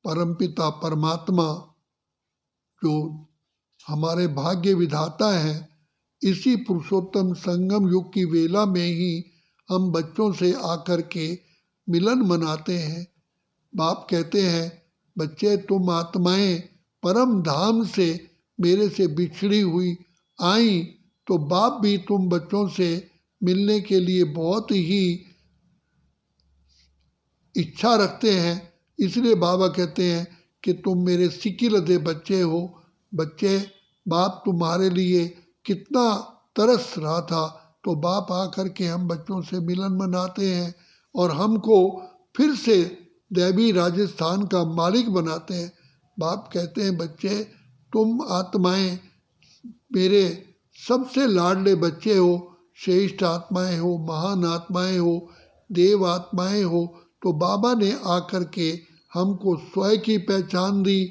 परमपिता परमात्मा जो हमारे भाग्य विधाता हैं, इसी पुरुषोत्तम संगम युग की वेला में ही हम बच्चों से आकर के मिलन मनाते हैं। बाप कहते हैं, बच्चे तुम आत्माएं परम धाम से मेरे से बिछड़ी हुई आई, तो बाप भी तुम बच्चों से मिलने के लिए बहुत ही इच्छा रखते हैं। इसलिए बाबा कहते हैं कि तुम मेरे सिकिलधे बच्चे हो। बच्चे, बाप तुम्हारे लिए कितना तरस रहा था, तो बाप आकर के हम बच्चों से मिलन मनाते हैं और हमको फिर से दैवी राजस्थान का मालिक बनाते हैं। बाप कहते हैं, बच्चे तुम आत्माएं मेरे सबसे लाडले बच्चे हो, श्रेष्ठ आत्माएं हो, महान आत्माएं हो, देव आत्माएं हो। तो बाबा ने आकर के हमको स्वयं की पहचान दी,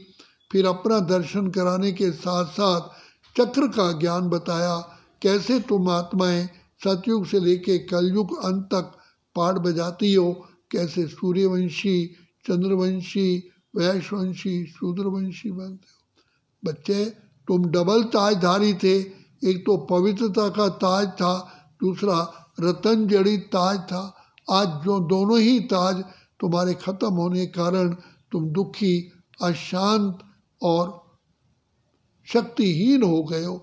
फिर अपना दर्शन कराने के साथ साथ चक्र का ज्ञान बताया, कैसे तुम आत्माएं सतयुग से लेके कलयुग अंत तक पाठ बजाती हो, कैसे सूर्यवंशी, चंद्रवंशी, वैश्यवंशी, शूद्रवंशी बनते हो। बच्चे तुम डबल ताजधारी थे, एक तो पवित्रता का ताज था, दूसरा रतन जड़ित ताज था। आज जो दोनों ही ताज तुम्हारे खत्म होने के कारण तुम दुखी, अशांत और शक्तिहीन हो गए हो।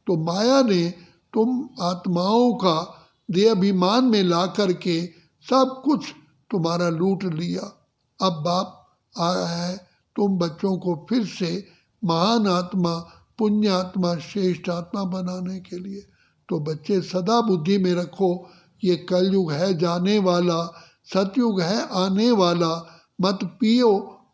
तो माया ने तुम आत्माओं का देहाभिमान में ला करके सब कुछ तुम्हारा लूट लिया। अब बाप आया है तुम बच्चों को फिर से महान आत्मा, पुण्य आत्मा, श्रेष्ठ आत्मा बनाने के लिए। तो बच्चे सदा बुद्धि में रखो, ये कलयुग है जाने वाला, सतयुग है आने वाला। मत पियो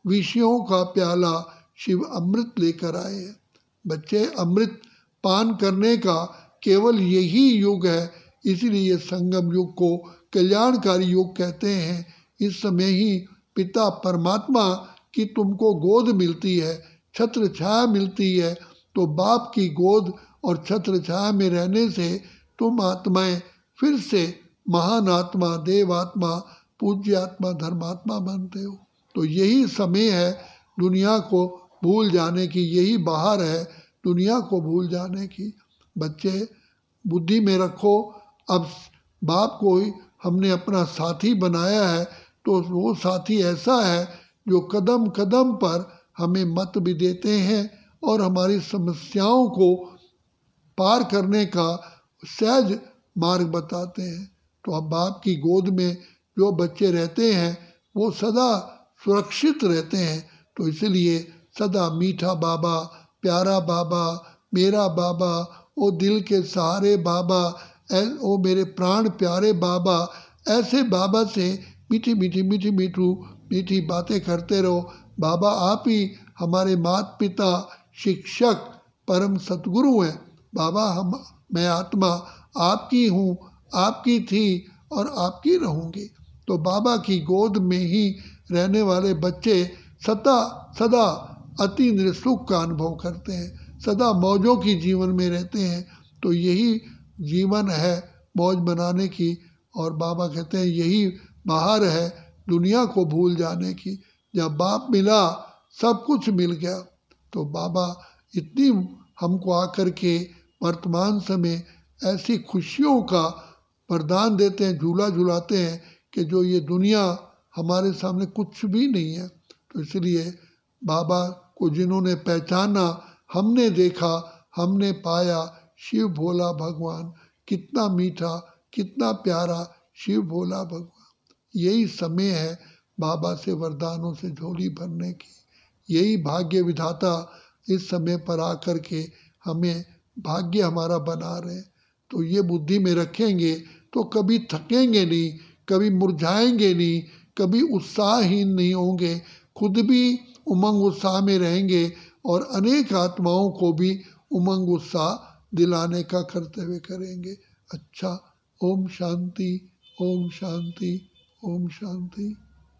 विषयों का प्याला, शिव अमृत लेकर आए हैं। बच्चे, अमृत पान करने का केवल यही युग है, इसलिए ये संगम युग को कल्याणकारी युग कहते हैं। इस समय ही पिता परमात्मा की तुमको गोद मिलती है, छत्र छाया मिलती है। तो बाप की गोद और छत्र छाया में रहने से तुम आत्माएं फिर से महान आत्मा, देव आत्मा, पूज्य आत्मा, धर्मात्मा बनते हो। तो यही समय है दुनिया को भूल जाने की, यही बाहर है दुनिया को भूल जाने की। बच्चे बुद्धि में रखो, अब बाप को ही हमने अपना साथी बनाया है, तो वो साथी ऐसा है जो कदम कदम पर हमें मत भी देते हैं और हमारी समस्याओं को पार करने का सहज मार्ग बताते हैं। तो अब बाप की गोद में जो बच्चे रहते हैं वो सदा सुरक्षित रहते हैं। तो इसलिए सदा मीठा बाबा, प्यारा बाबा, मेरा बाबा, ओ दिल के सहारे बाबा, ओ मेरे प्राण प्यारे बाबा, ऐसे बाबा से मीठी मीठी मीठी मीठी बातें करते रहो। बाबा आप ही हमारे माता पिता, शिक्षक, परम सतगुरु हैं। बाबा मैं आत्मा आपकी हूँ, आपकी थी और आपकी रहूँगी। तो बाबा की गोद में ही रहने वाले बच्चे सदा अतीन्द्रिय सुख का अनुभव करते हैं, सदा मौजों की जीवन में रहते हैं। तो यही जीवन है मौज बनाने की। और बाबा कहते हैं यही बाहर है दुनिया को भूल जाने की। जब बाप मिला सब कुछ मिल गया। तो बाबा इतनी हमको आकर के वर्तमान समय ऐसी खुशियों का वरदान देते हैं, झूला झुलाते हैं कि जो ये दुनिया हमारे सामने कुछ भी नहीं है। तो इसलिए बाबा को जिन्होंने पहचाना, हमने देखा, हमने पाया, शिव भोला भगवान, कितना मीठा, कितना प्यारा शिव भोला भगवान। यही समय है बाबा से वरदानों से झोली भरने की। यही भाग्य विधाता इस समय पर आकर के हमें भाग्य हमारा बना रहे। तो ये बुद्धि में रखेंगे तो कभी थकेंगे नहीं, कभी मुरझाएंगे नहीं, कभी उत्साहहीन नहीं होंगे, खुद भी उमंग उत्साह में रहेंगे और अनेक आत्माओं को भी उमंग उत्साह दिलाने का कर्तव्य करेंगे। अच्छा, ओम शांति, ओम शांति, ओम शांति।